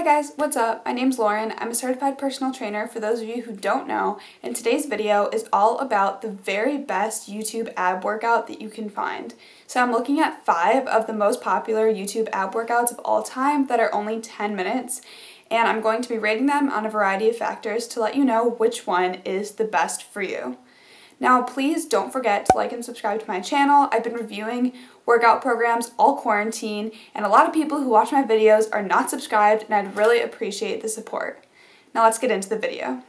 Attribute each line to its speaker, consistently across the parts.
Speaker 1: Hi guys, what's up? My name's Lauren. I'm a certified personal trainer for those of you who don't know, and today's video is all about the very best YouTube ab workout that you can find. So I'm looking at 5 of the most popular YouTube ab workouts of all time that are only 10 minutes, and I'm going to be rating them on a variety of factors to let you know which one is the best for you. Now, please don't forget to like and subscribe to my channel. I've been reviewing workout programs all quarantine, and a lot of people who watch my videos are not subscribed, and I'd really appreciate the support. Now let's get into the video.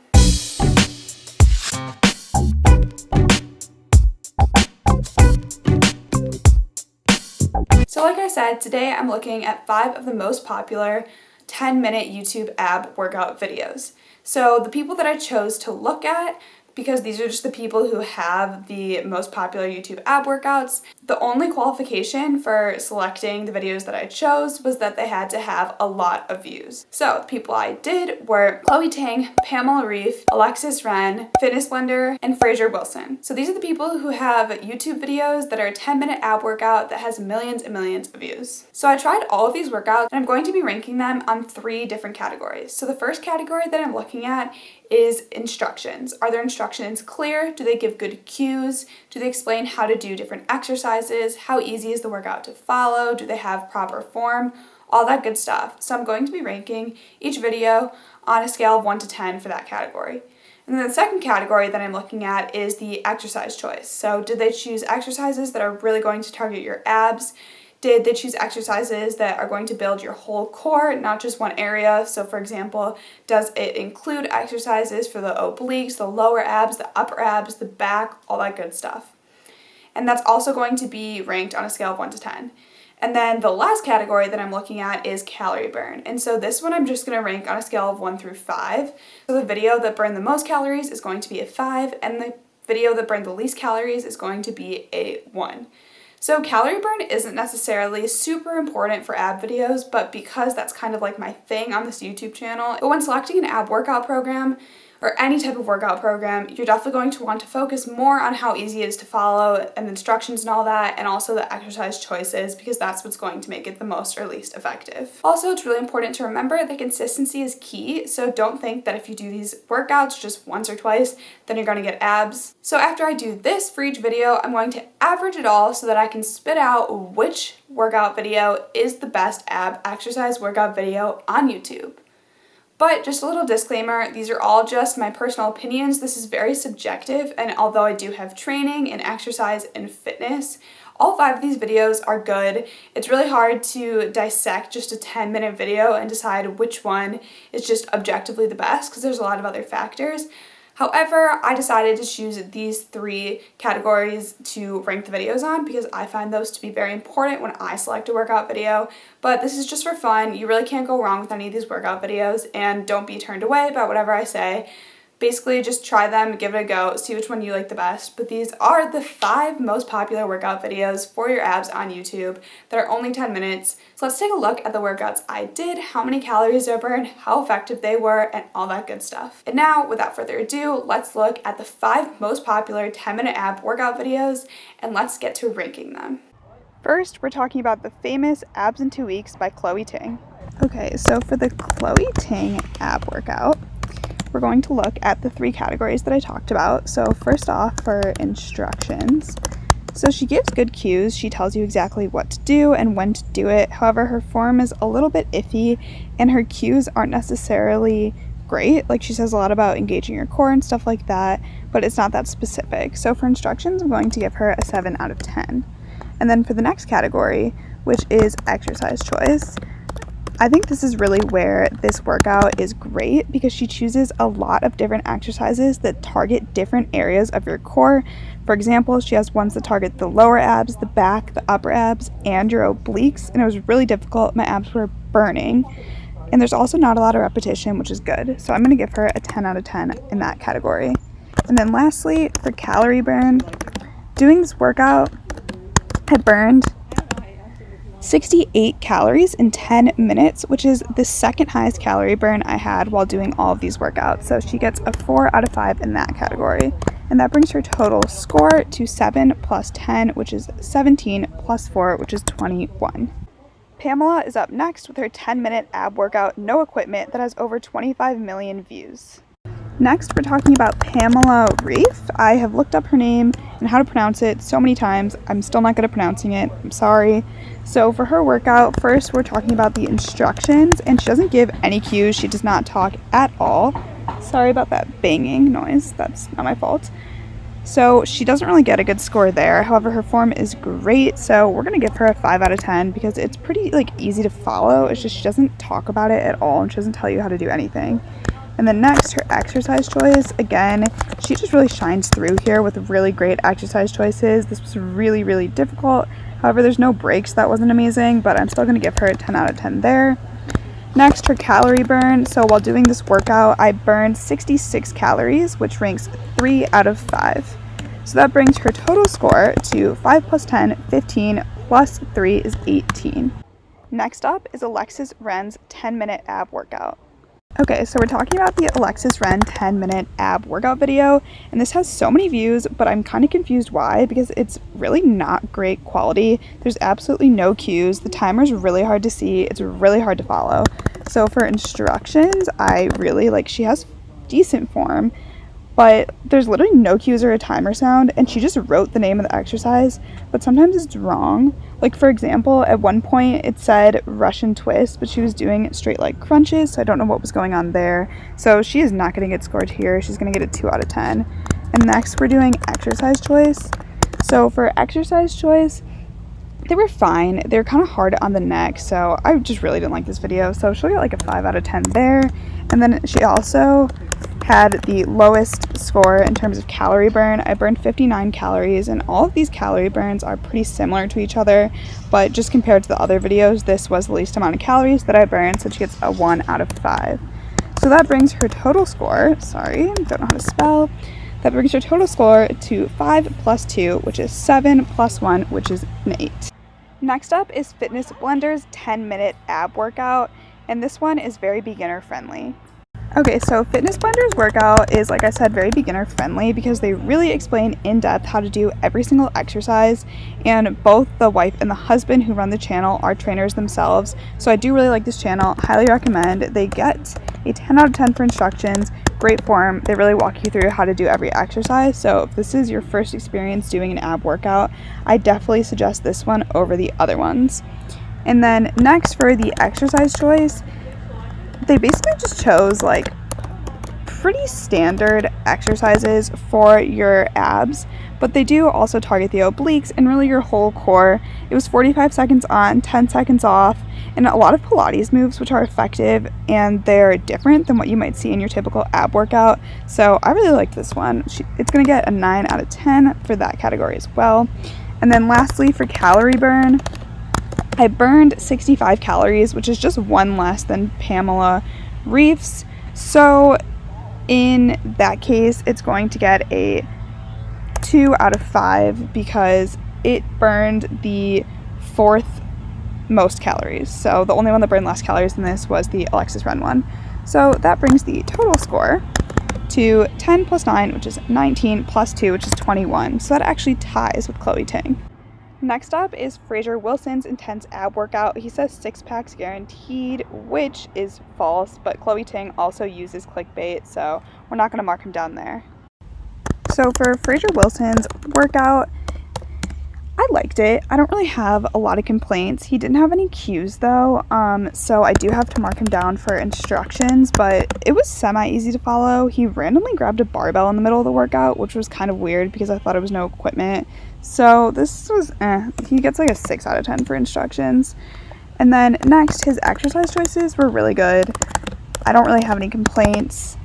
Speaker 1: So like I said, today I'm looking at 5 of the most popular 10-minute YouTube ab workout videos. So the people that I chose to look at, because these are just the people who have the most popular YouTube ab workouts, the only qualification for selecting the videos that I chose was that they had to have a lot of views. So the people I did were Chloe Ting, Pamela Reif, Alexis Ren, Fitness Blender, and Fraser Wilson. So these are the people who have YouTube videos that are a 10-minute ab workout that has millions and millions of views. So I tried all of these workouts, and I'm going to be ranking them on 3 different categories. So the first category that I'm looking at is instructions. Are their instructions clear? Do they give good cues? Do they explain how to do different exercises? How easy is the workout to follow? Do they have proper form? All that good stuff. So I'm going to be ranking each video on a scale of 1 to 10 for that category. And then the second category that I'm looking at is the exercise choice. So did they choose exercises that are really going to target your abs? Did they choose exercises that are going to build your whole core, not just one area? So for example, does it include exercises for the obliques, the lower abs, the upper abs, the back, all that good stuff? And that's also going to be ranked on a scale of 1 to 10. And then the last category that I'm looking at is calorie burn. And so this one I'm just going to rank on a scale of 1 through 5. So the video that burned the most calories is going to be a 5, and the video that burned the least calories is going to be a 1. So calorie burn isn't necessarily super important for ab videos, but because that's kind of like my thing on this YouTube channel. But when selecting an ab workout program, or any type of workout program, you're definitely going to want to focus more on how easy it is to follow and the instructions and all that, and also the exercise choices, because that's what's going to make it the most or least effective. Also, it's really important to remember that consistency is key, so don't think that if you do these workouts just once or twice, then you're going to get abs. So after I do this for each video, I'm going to average it all so that I can spit out which workout video is the best ab exercise workout video on YouTube. But just a little disclaimer, these are all just my personal opinions. This is very subjective, and although I do have training in exercise and fitness, all 5 of these videos are good. It's really hard to dissect just a 10-minute video and decide which one is just objectively the best, because there's a lot of other factors. However, I decided to choose these 3 categories to rank the videos on because I find those to be very important when I select a workout video. But this is just for fun. You really can't go wrong with any of these workout videos, and don't be turned away by whatever I say. Basically, just try them, give it a go, see which one you like the best. But these are the 5 most popular workout videos for your abs on YouTube that are only 10 minutes. So let's take a look at the workouts I did, how many calories I burned, how effective they were, and all that good stuff. And now, without further ado, let's look at the 5 most popular 10-minute ab workout videos, and let's get to ranking them. First, we're talking about the famous Abs in 2 Weeks by Chloe Ting. Okay, so for the Chloe Ting ab workout, we're going to look at the 3 categories that I talked about. So first off, for instructions. So she gives good cues. She tells you exactly what to do and when to do it. However, her form is a little bit iffy, and her cues aren't necessarily great. Like, she says a lot about engaging your core and stuff like that, but it's not that specific. So for instructions, I'm going to give her a 7 out of 10. And then for the next category, which is exercise choice, I think this is really where this workout is great, because she chooses a lot of different exercises that target different areas of your core. For example, she has ones that target the lower abs, the back, the upper abs, and your obliques, and it was really difficult. My abs were burning. And there's also not a lot of repetition, which is good. So I'm going to give her a 10 out of 10 in that category. And then lastly, for calorie burn, doing this workout, I burned 68 calories in 10 minutes, which is the second highest calorie burn I had while doing all of these workouts. So she gets a 4 out of 5 in that category. And that brings her total score to 7 plus 10, which is 17, plus 4, which is 21. Pamela is up next with her 10-minute ab workout, no equipment, that has over 25 million views. Next, we're talking about Pamela Reif. I have looked up her name and how to pronounce it so many times. I'm still not good at pronouncing it. I'm sorry. So for her workout, first we're talking about the instructions, and she doesn't give any cues. She does not talk at all. Sorry about that banging noise. That's not my fault. So she doesn't really get a good score there. However, her form is great, so we're going to give her a 5 out of 10 because it's pretty easy to follow. It's just she doesn't talk about it at all, and she doesn't tell you how to do anything. And then next, her exercise choice. Again, she just really shines through here with really great exercise choices. This was really, really difficult. However, there's no breaks. That wasn't amazing, but I'm still going to give her a 10 out of 10 there. Next, her calorie burn. So while doing this workout, I burned 66 calories, which ranks 3 out of 5. So that brings her total score to 5 plus 10, 15, plus 3 is 18. Next up is Alexis Ren's 10-minute ab workout. Okay, so we're talking about the Alexis Ren 10-minute ab workout video, and this has so many views, but I'm kind of confused why, because it's really not great quality. There's absolutely no cues. The timer's really hard to see. It's really hard to follow. So for instructions, I really she has decent form, but there's literally no cues or a timer sound, and she just wrote the name of the exercise, but sometimes it's wrong. For example, at one point it said Russian twist, but she was doing straight leg crunches, so I don't know what was going on there. So she is not going to get scored here. She's going to get a 2 out of 10. And next we're doing exercise choice. So for exercise choice, they were fine. They're kind of hard on the neck, so I just really didn't like this video. So she'll get a 5 out of 10 there. And then she also had the lowest score in terms of calorie burn. I burned 59 calories, and all of these calorie burns are pretty similar to each other, but just compared to the other videos, this was the least amount of calories that I burned, so she gets a 1 out of 5. So that brings her total score, don't know how to spell, that brings her total score to 5 plus 2, which is 7, plus 1, which is an 8. Next up is Fitness Blender's 10-minute ab workout, and this one is very beginner friendly. Okay, so Fitness Blender's workout is, like I said, very beginner friendly because they really explain in depth how to do every single exercise, and both the wife and the husband who run the channel are trainers themselves, so I do really like this channel. Highly recommend. They get a 10 out of 10 for instructions, great form. They really walk you through how to do every exercise, so if this is your first experience doing an ab workout, I definitely suggest this one over the other ones. And then next, for the exercise choice, they basically just chose pretty standard exercises for your abs, but they do also target the obliques and really your whole core. It was 45 seconds on, 10 seconds off, and a lot of Pilates moves which are effective, and they're different than what you might see in your typical ab workout. So I really liked this one. It's going to get a 9 out of 10 for that category as well. And then lastly, for calorie burn, I burned 65 calories, which is just 1 less than Pamela Reif's. So in that case, it's going to get a 2 out of 5 because it burned the 4th most calories. So the only one that burned less calories than this was the Alexis Ren one. So that brings the total score to 10 plus 9, which is 19, plus 2, which is 21. So that actually ties with Chloe Ting. Next up is Fraser Wilson's intense ab workout. He says 6 packs guaranteed, which is false, but Chloe Ting also uses clickbait, so we're not going to mark him down there. So for Fraser Wilson's workout, I liked it. I don't really have a lot of complaints. He didn't have any cues though, so I do have to mark him down for instructions, but it was semi-easy to follow. He randomly grabbed a barbell in the middle of the workout, which was kind of weird because I thought it was no equipment. So this was he gets a 6 out of 10 for instructions. And then next, his exercise choices were really good. I don't really have any complaints.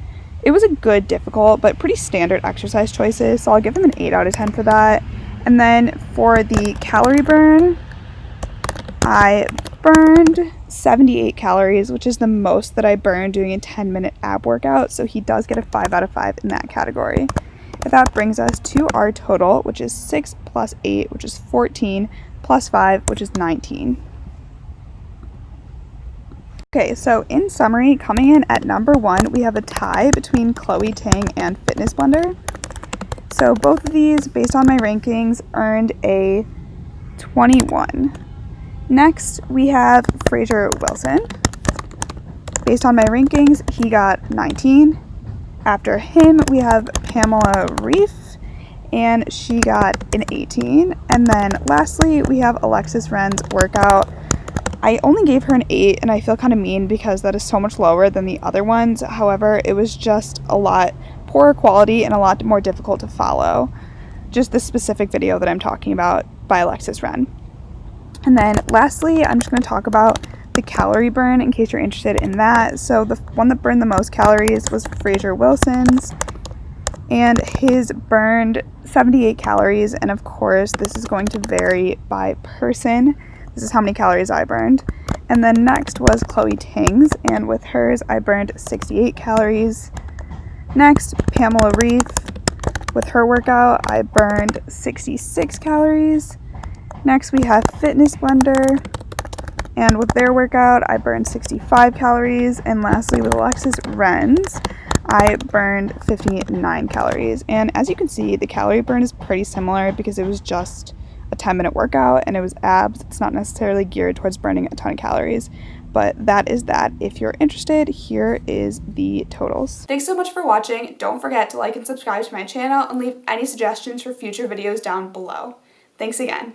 Speaker 1: It was a good, difficult, but pretty standard exercise choices, so I'll give him an 8 out of 10 for that. And then for the calorie burn, I burned 78 calories, which is the most that I burned doing a 10-minute ab workout, so he does get a 5 out of 5 in that category. And that brings us to our total, which is 6 plus 8, which is 14, plus 5, which is 19. Okay, so in summary, coming in at number 1, we have a tie between Chloe Ting and Fitness Blender. So both of these, based on my rankings, earned a 21. Next, we have Fraser Wilson. Based on my rankings, he got 19. After him, we have Pamela Reif, and she got an 18. And then lastly, we have Alexis Ren's workout. I only gave her an 8, and I feel kind of mean because that is so much lower than the other ones. However, it was just a lot poorer quality and a lot more difficult to follow. Just the specific video that I'm talking about by Alexis Ren. And then lastly, I'm just going to talk about the calorie burn in case you're interested in that. So the one that burned the most calories was Fraser Wilson's, and his burned 78 calories. And of course, this is going to vary by person. This is how many calories I burned. And then next was Chloe Ting's, and with hers, I burned 68 calories. Next, Pamela Reif. With her workout, I burned 66 calories. Next, we have Fitness Blender, and with their workout, I burned 65 calories. And lastly, with Alexis Ren's, I burned 59 calories. And as you can see, the calorie burn is pretty similar because it was just a 10-minute workout and it was abs. It's not necessarily geared towards burning a ton of calories. But that is that. If you're interested, here is the totals. Thanks so much for watching. Don't forget to like and subscribe to my channel and leave any suggestions for future videos down below. Thanks again.